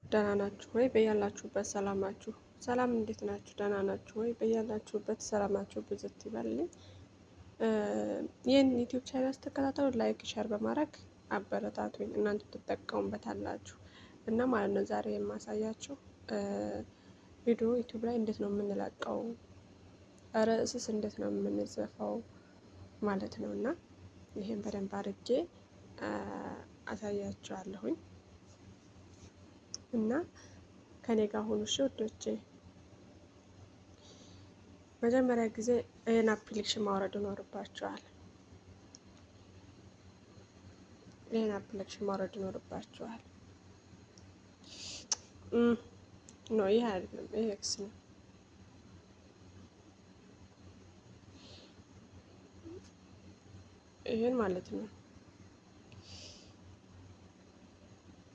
ደህና ናችሁ ወይ? በያላችሁበት ሰላማችሁ ሰላም እንዴት ናችሁ? ደህና ናችሁ ወይ? በያላችሁበት ሰላማችሁ ብዝት ይበልልኝ። ይህን ዩቲዩብ ቻናል ስትከታተሉ ላይክ፣ ሸር በማድረግ አበረታቱኝ። እናንተ ትጠቀሙበታላችሁ እና ማለት ነው። ዛሬ የማሳያችሁ ቪዲዮ ዩቲዩብ ላይ እንዴት ነው የምንለቀው፣ ርዕስስ እንዴት ነው የምንጽፈው ማለት ነው። እና ይሄን በደንብ አድርጌ አሳያችኋለሁኝ እና ከኔ ጋር ሆኑ። እሺ ውዶቼ፣ መጀመሪያ ጊዜ ይህን አፕሊኬሽን ማውረድ ይኖርባችኋል። ኖ ይህ አይደለም፣ ይሄ ኤክስ ነው። ይህን ማለት ነው።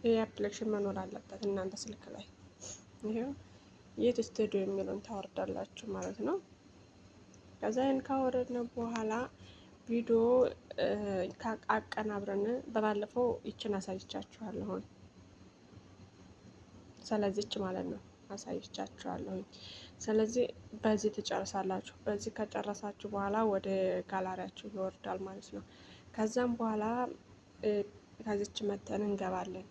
ይህ አፕሊኬሽን መኖር አለበት እናንተ ስልክ ላይ። ይሄው የት ስቱዲዮ የሚለውን ታወርዳላችሁ ማለት ነው። ከዛ ይህን ካወረድነው በኋላ ቪዲዮ አቀናብረን በባለፈው ይችን አሳይቻችኋለሁ። ስለዚህች ማለት ነው አሳይቻችኋለሁ። ስለዚህ በዚህ ትጨርሳላችሁ። በዚህ ከጨረሳችሁ በኋላ ወደ ጋላሪያችሁ ይወርዳል ማለት ነው። ከዛም በኋላ ከዚች መተን እንገባለን።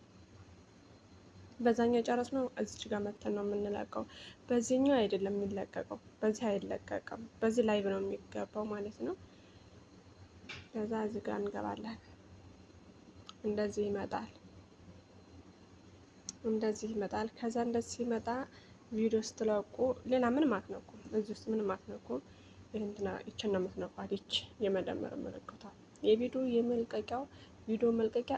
በዛኛው የጨረስነው እዚች ጋር መተን ነው የምንለቀው። በዚህኛው አይደለም የሚለቀቀው፣ በዚህ አይለቀቅም። በዚህ ላይቭ ነው የሚገባው ማለት ነው። ከዛ እዚህ ጋር እንገባለን። እንደዚህ ይመጣል። ከዛ እንደዚህ ሲመጣ ቪዲዮ ስትለቁ ሌላ ምንም አትነኩም። እዚህ ውስጥ ምንም አትነኩም። ይችን ነው የምትነኳት። ይች የመደመር ምልክቷ ቪዲዮ መልቀቂያ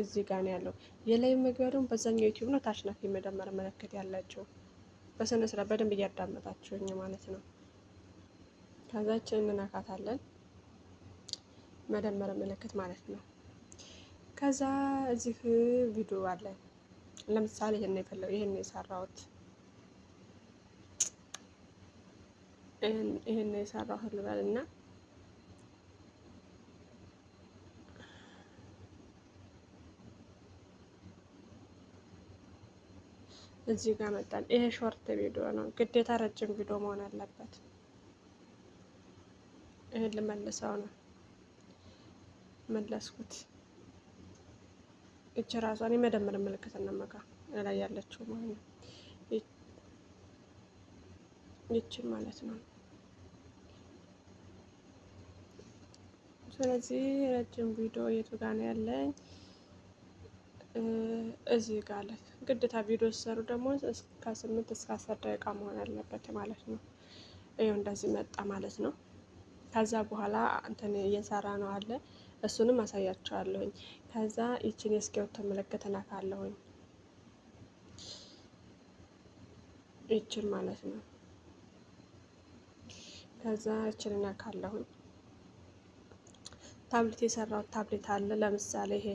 እዚህ ጋር ነው ያለው። የላይ መግቢያ ደግሞ በዛኛው ዩቲዩብ ነው። ታች ናት የመደመር ምልክት ያላቸው። በስነ ስርዓት በደንብ እያዳመጣችሁኝ ማለት ነው። ከዛችን እንነካታለን። መደመር ምልክት ማለት ነው። ከዛ እዚህ ቪዲዮ አለን። ለምሳሌ ይሄን የሰራሁት ልበል እና እዚህ ጋር መጣን። ይሄ ሾርት ቪዲዮ ነው። ግዴታ ረጅም ቪዲዮ መሆን አለበት። ይሄን ልመልሰው ነው መለስኩት። እቺ ራሷን የመደመር ምልክት እንመጋ ላይ ያለችው ማለት ነው። ይቺን ማለት ነው። ስለዚህ ረጅም ቪዲዮ የቱ ጋር ነው ያለኝ? እዚህ ጋር አለ። ግዴታ ቪዲዮ ሲሰሩ ደግሞ ከ8 እስከ 10 ደቂቃ መሆን አለበት ማለት ነው። ይኸው እንደዚህ መጣ ማለት ነው። ከዛ በኋላ እንትን እየሰራ ነው አለ። እሱንም አሳያቸዋለሁኝ። ከዛ ይችን የእስክሪብቶ ምልክት እነካለሁኝ። ይችን ማለት ነው። ከዛ ይችን እነካለሁኝ። ታብሌት የሰራሁት ታብሌት አለ። ለምሳሌ ይሄ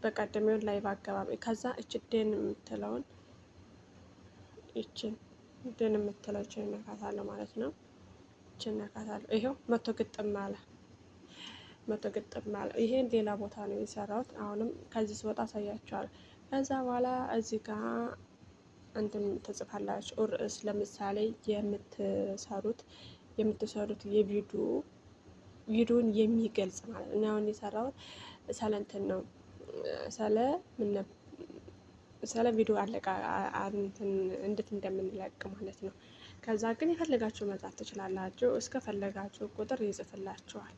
በቀደመው ላይቭ አገባቢ። ከዛ እች ደን የምትለውን ደን የምትለውን እነካታለሁ ማለት ነው። ይችን እነካታለሁ። ይሄው መቶ ግጥም አለ። ይሄን ሌላ ቦታ ነው የሰራሁት። አሁንም ከዚህ ስወጣ አሳያችኋለሁ። ከዛ በኋላ እዚህ ጋር እንትን ትጽፋላችሁ ርዕስ። ለምሳሌ የምትሰሩት ቪዲዮን የሚገልጽ ማለት ነው። አሁን የሰራሁት ስለ እንትን ነው፣ ስለ ቪዲዮ አለቃ እንዴት እንደምንለቅ ማለት ነው። ከዛ ግን የፈለጋችሁ መጻፍ ትችላላችሁ። እስከፈለጋችሁ ቁጥር ይጽፍላችኋል።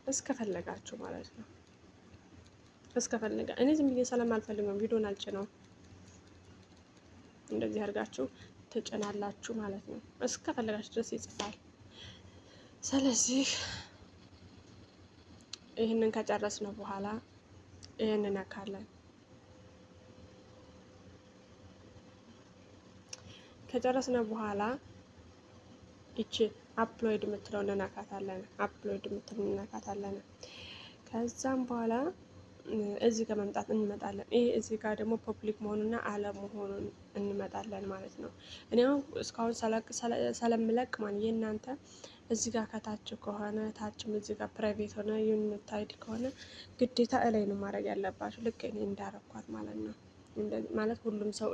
እስከፈለጋችሁ ማለት ነው። እኔ ዝም ብዬ ስለማልፈልግ ነው ቪዲዮን አልጭነው። እንደዚህ አድርጋችሁ ትጭናላችሁ ማለት ነው። እስከፈለጋችሁ ድረስ ይጽፋል። ስለዚህ ይህንን ከጨረስነው በኋላ ይህንን እነካለን። ከጨረስነው በኋላ ይቺ አፕሎይድ የምትለውን እንነካታለን። ከዛም በኋላ እዚህ ጋር እንመጣለን። ይሄ እዚህ ጋር ደግሞ ፐብሊክ መሆኑና አለመሆኑን እንመጣለን ማለት ነው። እኔ አሁን እስካሁን ስለምለቅ ማለት የእናንተ እዚህ ጋር ከታች ከሆነ ታችም እዚህ ጋር ፕራይቬት ሆነ ዩኒት አይዲ ከሆነ ግዴታ እላይ ነው ማድረግ ያለባችሁ። ልክ እኔ እንዳረኳት ማለት ነው። ማለት ሁሉም ሰው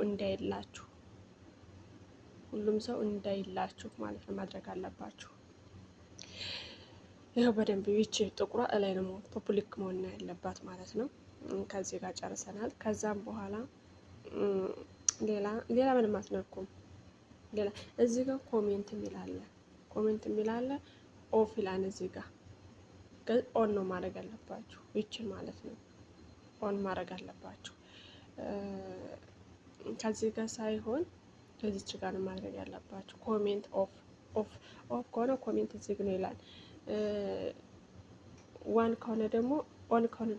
እንዳይላችሁ ማለት ነው ማድረግ አለባችሁ። ይኸው በደንብ ይቺ ጥቁሯ እላይ ነው ፐብሊክ መሆን ያለባት ማለት ነው። ከዚህ ጋር ጨርሰናል። ከዛም በኋላ ሌላ ምንም አትነኩም። ሌላ እዚህ ጋር ኮሜንት የሚላለ ኦፍ ይላል። እዚህ ጋር ኦን ነው ማድረግ አለባችሁ። ይችን ማለት ነው ኦን ማድረግ አለባችሁ። ከዚህ ጋር ሳይሆን ከዚች ጋር ነው ማድረግ ያለባችሁ። ኮሜንት ኦፍ ከሆነ ኮሜንት እዚህ ነው ይላል። ኦን ከሆነ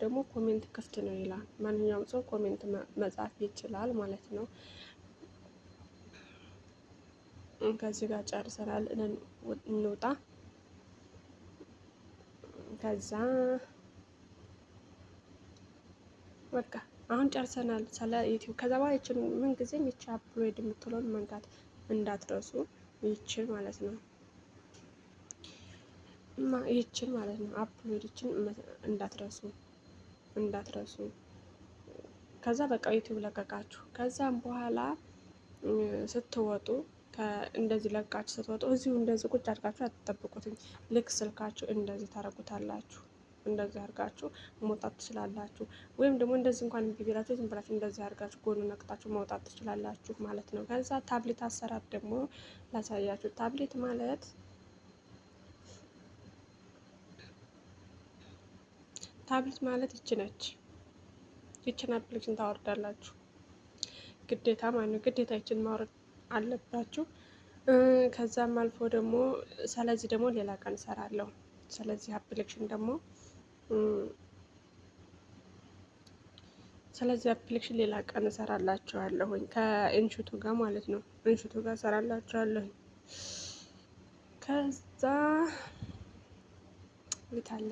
ደግሞ ኮሜንት ክፍት ነው ይላል። ማንኛውም ሰው ኮሜንት መጻፍ ይችላል ማለት ነው። ከዚህ ጋር ጨርሰናል። እንውጣ። ከዛ በቃ አሁን ጨርሰናል ስለ ዩቲዩብ። ከዛ በኋላ ይችን ምን ጊዜም ይቺ አፕሎድ የምትለውን መንካት እንዳትረሱ። ይችን ማለት ነው አፕሎድ ይችን እንዳትረሱ። ከዛ በቃ ዩቲዩብ ለቀቃችሁ። ከዛም በኋላ ስትወጡ እንደዚህ ለቃችሁ ስትወጡ እዚሁ እንደዚህ ቁጭ አድርጋችሁ አትጠብቁትኝ። ልክ ስልካችሁ እንደዚህ ታረጉታላችሁ። እንደዚህ አድርጋችሁ መውጣት ትችላላችሁ። ወይም ደግሞ እንደዚህ እንኳን እምቢ ቢላችሁ ዝም ብላችሁ እንደዚህ አድርጋችሁ ጎኑ ነቅጣችሁ መውጣት ትችላላችሁ ማለት ነው። ከዛ ታብሌት አሰራር ደግሞ ላሳያችሁ። ታብሌት ማለት ይቺ ነች። ይችን አፕሊኬሽን ታወርዳላችሁ ግዴታ ማለት ነው። ግዴታ ይችን ማውረድ አለባችሁ። ከዛም አልፎ ደግሞ ስለዚህ ደግሞ ሌላ ቀን እሰራለሁ። ስለዚህ አፕሊኬሽን ሌላ ቀን እሰራላችኋለሁኝ ከኢንሹቱ ጋር ማለት ነው። ኢንሹቱ ጋር እሰራላችኋለሁኝ። ከዛ ይታለ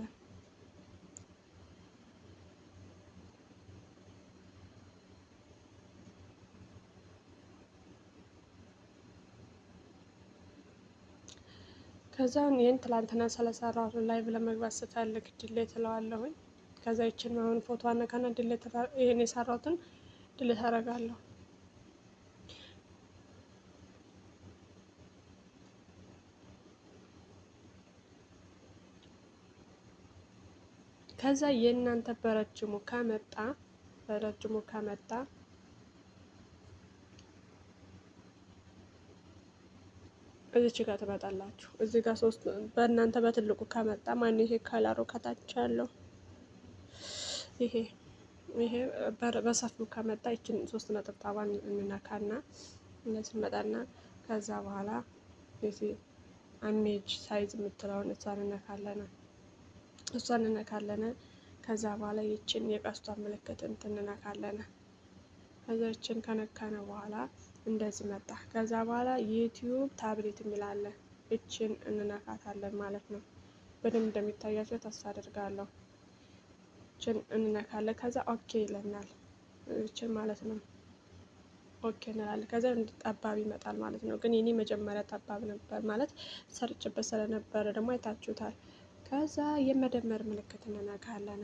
ከዛውን ይህን ትላንትና ስለሰራሁት ላይቭ ለመግባት ስፈልግ ድሌት እለዋለሁኝ። ከዛ ይችን አሁን ፎቶ አነካና ይህን የሰራሁትን ድሌት አደርጋለሁ። ከዛ የእናንተ በረጅሙ ከመጣ እዚች ጋር ትመጣላችሁ። እዚህ ጋር ሶስት በእናንተ በትልቁ ከመጣ ማን ይሄ ከለሩ ከታች ያለው ይሄ በሰፊው ከመጣ ይችን 3 ነጠብጣቧን እንነካና እንደዚህ እንመጣና ከዛ በኋላ እዚህ አሜጅ ሳይዝ የምትለውን እሷን እንነካለን። ከዛ በኋላ ይችን የቀስቷን ምልክት እንነካለን። ከዛ ይችን ከነካነ በኋላ እንደዚህ መጣ። ከዛ በኋላ ዩቲዩብ ታብሌት የሚላለ እችን እንነካታለን ማለት ነው። በደንብ እንደሚታያቸው ተስፋ አድርጋለሁ። እችን እንነካለን። ከዛ ኦኬ ይለናል። እችን ማለት ነው ኦኬ እንላለን። ከዛ ጠባብ ይመጣል ማለት ነው። ግን የኔ መጀመሪያ ጠባብ ነበር ማለት ሰርጭበት ስለነበረ ደግሞ አይታችሁታል። ከዛ የመደመር ምልክት እንነካለን።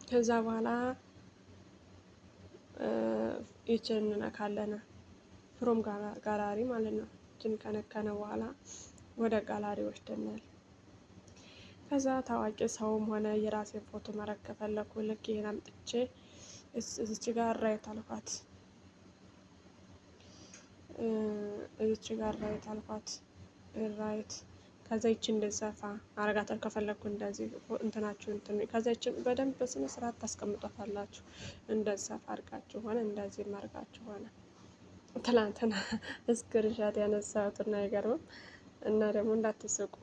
ከዛ በኋላ ይችን እንነካለን። ፍሮም ጋላሪ ማለት ነው። ይችን ከነከነ በኋላ ወደ ጋላሪ ወስደናል። ከዛ ታዋቂ ሰውም ሆነ የራሴን ፎቶ መረግ ከፈለኩ ልክ ይሄን አምጥቼ እዚች ጋር ራይት አልኳት። ራይት ከዛ ይችን እንደዛፋ አረጋታል። ከፈለኩ እንደዚህ እንትናችሁ ከዛ ይችን በደንብ በስነ ስርዓት ታስቀምጧታላችሁ። እንደዛፋ አድርጋችሁ ሆነ እንደዚህ ማርጋችሁ ሆነ ትላንትና ስክሪንሻት ያነሳሁትና አይገርምም። እና ደግሞ እንዳትስቁ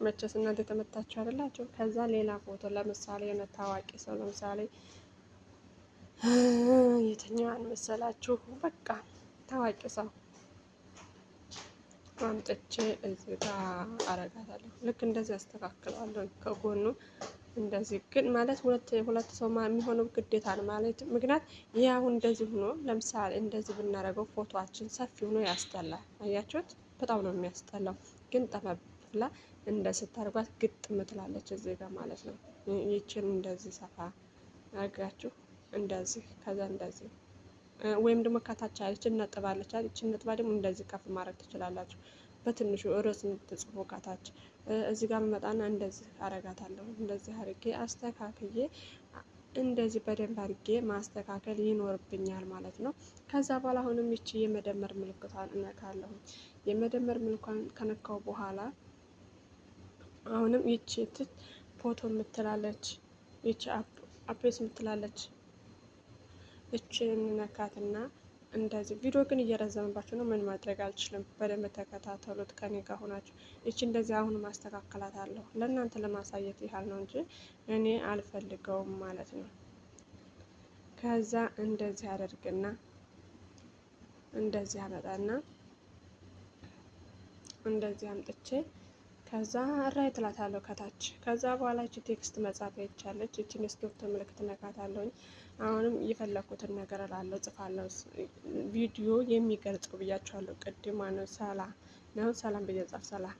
መቼስ እናንተ የተመታችሁ አይደላችሁ። ከዛ ሌላ ፎቶ ለምሳሌ የሆነ ታዋቂ ሰው ለምሳሌ የትኛዋን መሰላችሁ? በቃ ታዋቂ ሰው አምጥቼ እዚህ ጋር አረጋታለሁ። ልክ እንደዚህ አስተካክለዋለሁ ከጎኑ እንደዚህ። ግን ማለት ሁለት ሰው የሚሆነው ግዴታ ነው ማለት ምክንያት ይህ አሁን እንደዚህ ሆኖ ለምሳሌ እንደዚህ ብናደርገው ፎቶአችን ሰፊ ሆኖ ያስጠላል። አያችሁት? በጣም ነው የሚያስጠላው። ግን ጠመብ ብላ እንደ ስታደርጓት ግጥም ትላለች እዚህ ጋር ማለት ነው። ይችን እንደዚህ ሰፋ አድርጋችሁ እንደዚህ ከዛ እንደዚህ ወይም ደግሞ ከታች ይችን ነጥብ አለች። ይችን ነጥባ ደግሞ እንደዚህ ከፍ ማድረግ ትችላላችሁ። በትንሹ ርዕስ የምትጽፉ ከታች እዚህ ጋር መጣና እንደዚህ አረጋታለሁ። እንደዚህ አድርጌ አስተካክዬ እንደዚህ በደንብ አድርጌ ማስተካከል ይኖርብኛል ማለት ነው። ከዛ በኋላ አሁንም ይቺ የመደመር ምልክቷን እነካለሁ። የመደመር ምልክቷን ከነካው በኋላ አሁንም ይቺ ፎቶ የምትላለች ይቺ አፕስ የምትላለች እችን ነካትና እንደዚህ ቪዲዮ ግን እየረዘመባችሁ ነው። ምን ማድረግ አልችልም። በደንብ ተከታተሉት ከኔ ጋር ሆናችሁ። እቺ እንደዚህ አሁን ማስተካከላት አለሁ ለእናንተ ለማሳየት ያህል ነው እንጂ እኔ አልፈልገውም ማለት ነው። ከዛ እንደዚህ አደርግና እንደዚህ አመጣና እንደዚህ አምጥቼ ከዛ ራይት እላታለሁ ከታች። ከዛ በኋላ እቺ ቴክስት መጻፍ ይቻለች። እቺን የስክሪፕት ምልክት ነካታለሁኝ። አሁንም የፈለኩትን ነገር እላለሁ ጽፋለሁ። ቪዲዮ የሚገልጸው ብያቸዋለሁ ቅድም ነው። ሰላም ነው ሰላም ብዬ ጻፍ ሰላም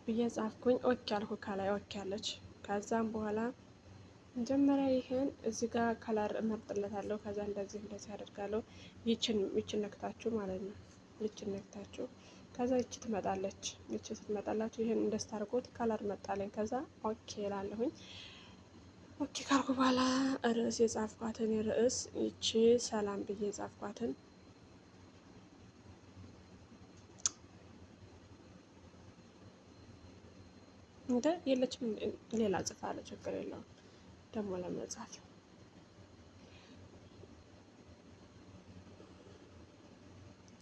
ብዬ ጻፍኩኝ። ኦኬ አልኩ። ከላይ ኦኬ አለች። ከዛም በኋላ መጀመሪያ ይሄን እዚህ ጋር ከለር እመርጥለታለሁ። ከዛ እንደዚህ አደርጋለሁ። ይችን ነክታችሁ ማለት ነው። ይችን ነክታችሁ ከዛ ይቺ ትመጣለች። ይቺ ስትመጣላችሁ ይሄን እንደስታርጎት ከለር መጣለኝ። ከዛ ኦኬ እላለሁኝ። ኦኬ ካልኩ በኋላ ርዕስ የጻፍኳትን ርዕስ ይቺ ሰላም ብዬ የጻፍኳትን እንደ የለችም ሌላ ጽፋለ ችግር የለውም። ደግሞ ለመጻፍ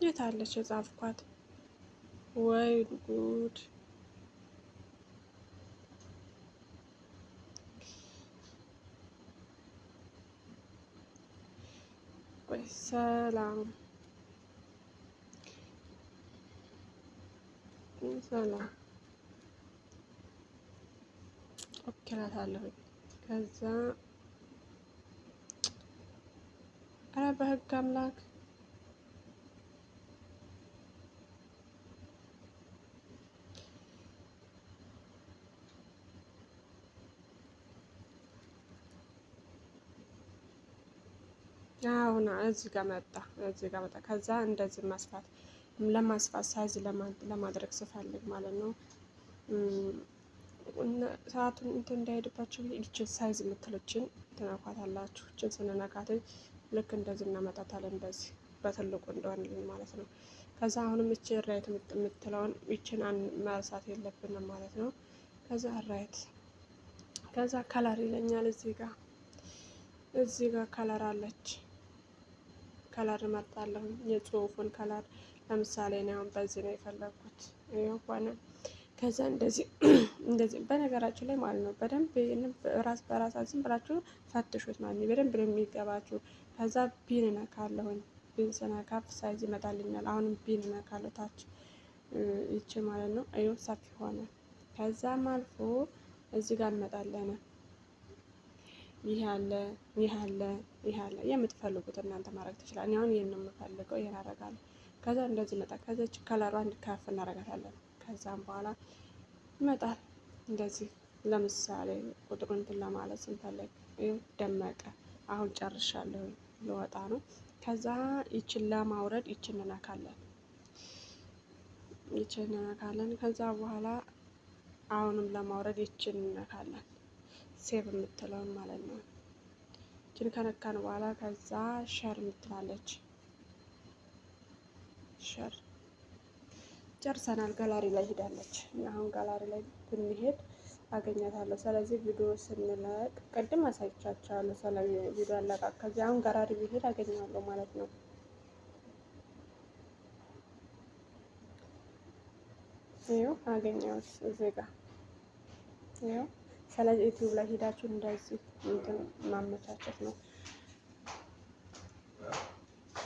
የት አለች የጻፍኳት? ወይ ጉድ! ቆይ ሰላም ኦኬ እላታለሁ። ከዛ ኧረ በህግ አምላክ አሁን እዚህ ጋር መጣ። ከዛ እንደዚህ ለማስፋት ሳይዝ ለማድረግ ስፈልግ ማለት ነው። ሰዓቱን እንትን እንዳይሄድባችሁ ይችን ሳይዝ የምትለችን ትነኳታላችሁ። ይችን ስንነካት ልክ እንደዚህ እናመጣታለን። እንደዚህ በትልቁ እንደሆነልን ማለት ነው። ከዛ አሁንም ይቺ ራይት የምትለውን ይችን መርሳት የለብንም ማለት ነው። ከዛ ራይት ከዛ ከለር ይለኛል። እዚህ ጋር ከለር አለች። ከለር እመርጣለሁ። የጽሁፉን ከለር ለምሳሌ ነው አሁን በዚህ ነው የፈለኩት ሆነ። ከዛ እንደዚህ በነገራችሁ ላይ ማለት ነው በደንብ በራሳችን ዝም ብላችሁ ፈትሹት ማለት ነው። በደንብ ነው የሚገባችሁ። ከዛ ቢን እነካለሁኝ። ቢን ስነካ ሳይዝ ይመጣልኛል። አሁንም ቢን እነካለሁ ታች ይቺ ማለት ነው። አዩ ሰፊ ሆነ። ከዛም አልፎ እዚህ ጋር እንመጣለን። ይህ አለ የምትፈልጉት እናንተ ማድረግ ትችላል። እኔ አሁን ይሄን ነው የምፈልገው፣ ይሄን አደርጋለሁ። ከዛ እንደዚህ መጣ። ከዛች ከለሯ እንድካፍ እናደርጋታለን። ከዛም በኋላ ይመጣል እንደዚህ። ለምሳሌ ቁጥሩን እንትን ለማለት ስንፈልግ ደመቀ። አሁን ጨርሻለሁ፣ ልወጣ ነው። ከዛ ይችን ለማውረድ ይችን እንነካለን። ከዛ በኋላ አሁንም ለማውረድ ይችን እንነካለን። ሴቭ የምትለውን ማለት ነው። ይችን ከነካን በኋላ ከዛ ሸር የምትላለች ሸር ጨርሰናል። ጋላሪ ላይ ሄዳለች። አሁን ጋላሪ ላይ ብንሄድ አገኛታለሁ። ስለዚህ ቪዲዮ ስንለቅ ቅድም አሳይቻቸዋለሁ። ስለ ቪዲዮ አለቃቅ ከዚህ አሁን ጋላሪ ብሄድ አገኘዋለሁ ማለት ነው። ይኸው አገኘሁት እዚህ ጋር ይኸው። ስለዚህ ዩቲዩብ ላይ ሄዳችሁ እንደዚህ እንትን ማመቻቸት ነው።